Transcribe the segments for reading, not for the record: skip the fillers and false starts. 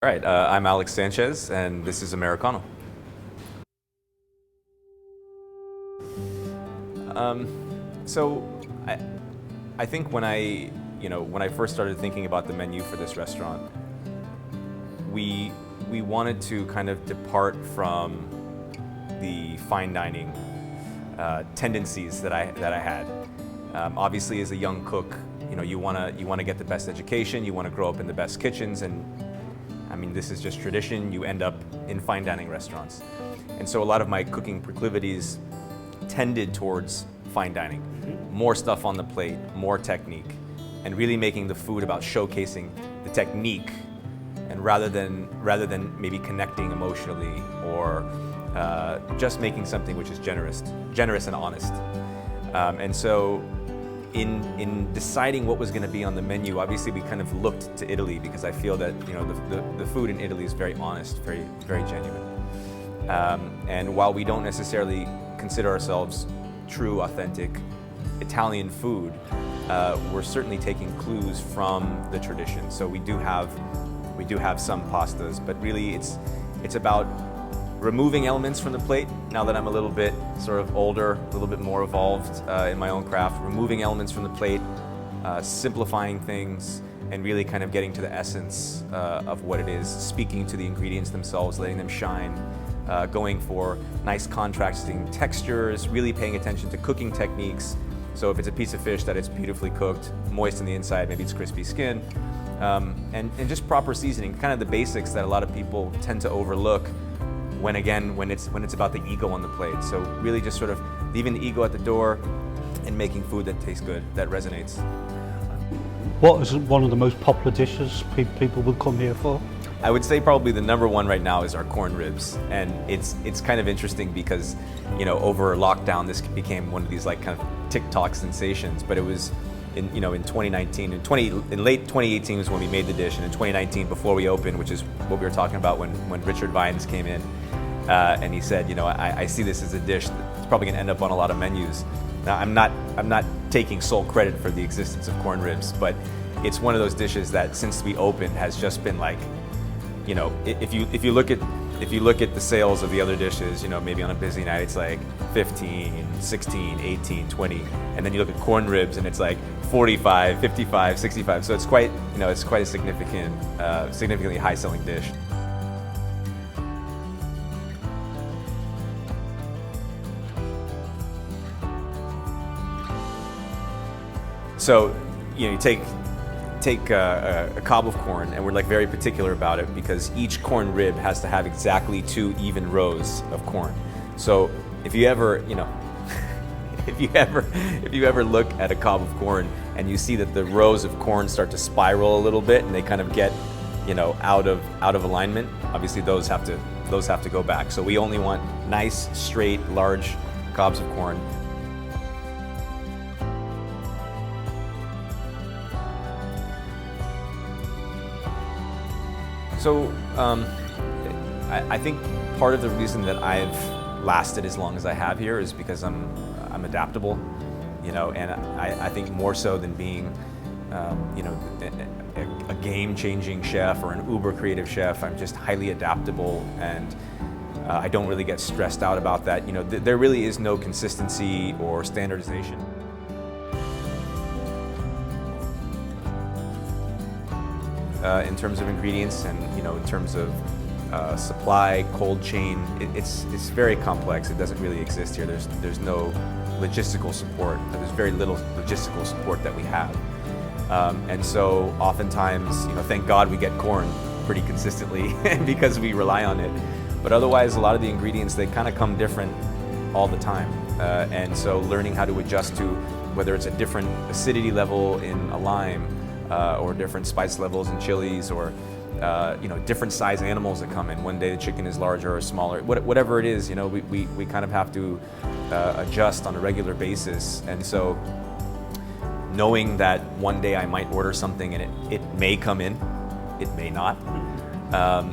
All right, I'm Alex Sanchez, and this is Americano. So, I think when I first started thinking about the menu for this restaurant, we wanted to kind of depart from the fine dining tendencies that I had. Obviously, as a young cook, you want to get the best education, you want to grow up in the best kitchens, and I mean, this is just tradition. You end up in fine dining restaurants. And so a lot of my cooking proclivities tended towards fine dining. More stuff on the plate, more technique, and really making the food about showcasing the technique, and rather than maybe connecting emotionally or just making something which is generous and honest. And so in deciding what was going to be on the menu, obviously we kind of looked to Italy because I feel that the food in Italy is very honest, very very genuine. And while we don't necessarily consider ourselves true, authentic Italian food, we're certainly taking clues from the tradition. So we do have some pastas, but really it's about removing elements from the plate. Now that I'm a little bit sort of older, a little bit more evolved in my own craft, removing elements from the plate, simplifying things, and really kind of getting to the essence of what it is, speaking to the ingredients themselves, letting them shine, going for nice contrasting textures, really paying attention to cooking techniques. So if it's a piece of fish that it's beautifully cooked, moist on the inside, maybe it's crispy skin, and just proper seasoning, kind of the basics that a lot of people tend to overlook when it's about the ego on the plate. So really just sort of leaving the ego at the door and making food that tastes good, that resonates. What is one of the most popular dishes people will come here for? I would say probably the number one right now is our corn ribs, and it's kind of interesting because over lockdown this became one of these like kind of TikTok sensations, but it was in 2019 in late 2018 was when we made the dish, and in 2019 before we opened, which is what we were talking about when Richard Vines came in, and he said, I see this as a dish that's probably going to end up on a lot of menus. Now I'm not taking sole credit for the existence of corn ribs, but it's one of those dishes that since we opened has just been like, if you look at the sales of the other dishes, maybe on a busy night it's like 15, 16, 18, 20, and then you look at corn ribs and it's like 45, 55, 65. So it's quite a significantly high selling dish. So you take a cob of corn, and we're like very particular about it because each corn rib has to have exactly 2 even rows of corn. So if you ever if you ever look at a cob of corn and you see that the rows of corn start to spiral a little bit and they kind of get out of alignment, obviously those have to go back. So we only want nice, straight, large cobs of corn. So I think part of the reason that I've lasted as long as I have here is because I'm adaptable, and I think more so than being a game-changing chef or an uber creative chef, I'm just highly adaptable, and I don't really get stressed out about that. There really is no consistency or standardization. In terms of ingredients and in terms of supply, cold chain, it's very complex. It doesn't really exist here. There's no logistical support. There's very little logistical support that we have, and so oftentimes, thank God we get corn pretty consistently because we rely on it. But otherwise, a lot of the ingredients, they kind of come different all the time, and so learning how to adjust to whether it's a different acidity level in a lime, or different spice levels in chilies, or different size animals that come in. One day the chicken is larger or smaller. Whatever it is, we kind of have to adjust on a regular basis. And so knowing that one day I might order something and it may come in, it may not,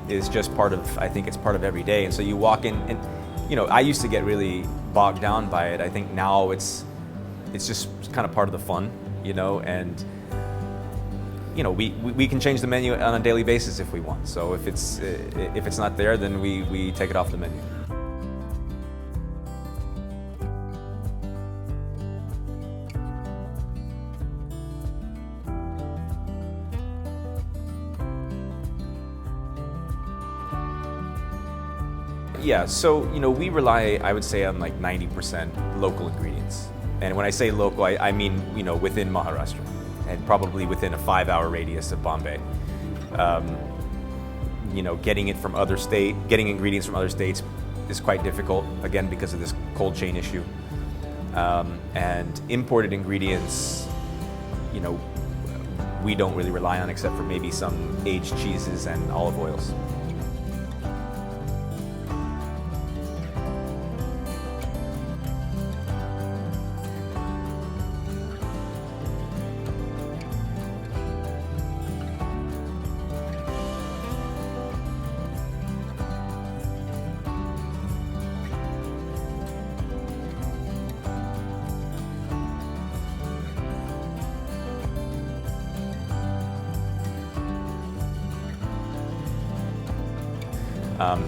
is just I think it's part of every day. And so you walk in and, I used to get really bogged down by it. I think now it's just kind of part of the fun, and we can change the menu on a daily basis if we want. So if it's not there, then we take it off the menu. Yeah, so we rely, I would say, on like 90% local ingredients. And when I say local, I mean within Maharashtra, and probably within a 5-hour radius of Bombay. Getting ingredients from other states is quite difficult, again because of this cold chain issue. And imported ingredients, we don't really rely on except for maybe some aged cheeses and olive oils.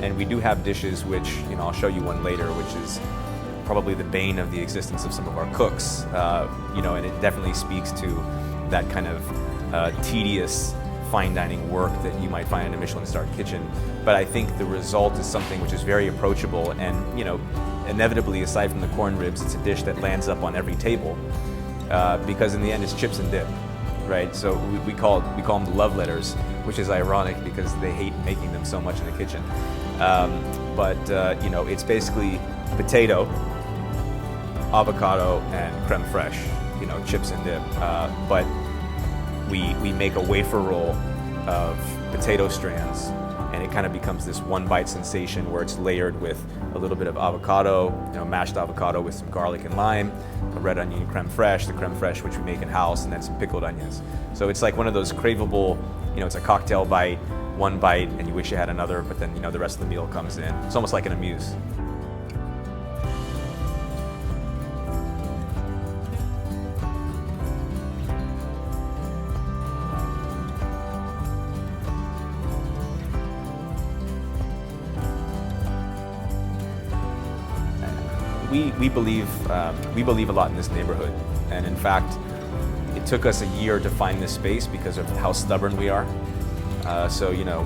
And we do have dishes which, I'll show you one later, which is probably the bane of the existence of some of our cooks, and it definitely speaks to that kind of tedious fine dining work that you might find in a Michelin-starred kitchen. But I think the result is something which is very approachable, and inevitably, aside from the corn ribs, it's a dish that lands up on every table, because in the end it's chips and dip, right? So we call them the love letters, which is ironic because they hate making them so much in the kitchen. It's basically potato, avocado, and creme fraiche, chips and dip. But we make a wafer roll of potato strands, and it kind of becomes this one-bite sensation where it's layered with a little bit of avocado, mashed avocado with some garlic and lime, a red onion creme fraiche, the creme fraiche which we make in-house, and then some pickled onions. So it's like one of those craveable, it's a cocktail bite, one bite, and you wish you had another, but then the rest of the meal comes in. It's almost like an amuse. We believe a lot in this neighborhood, and in fact, it took us a year to find this space because of how stubborn we are.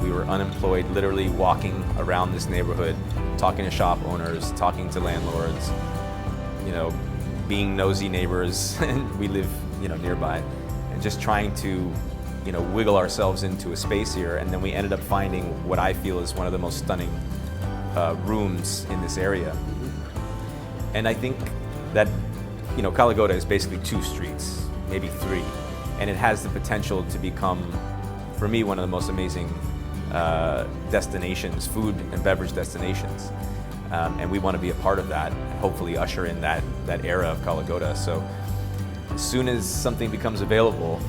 We were unemployed, literally walking around this neighborhood, talking to shop owners, talking to landlords, being nosy neighbors, and we live, nearby, and just trying to, wiggle ourselves into a space here. And then we ended up finding what I feel is one of the most stunning rooms in this area. And I think that, Kaligota is basically 2 streets, maybe 3, and it has the potential to become, for me, one of the most amazing destinations, food and beverage destinations. And we want to be a part of that, and hopefully usher in that era of Kaligota. So as soon as something becomes available,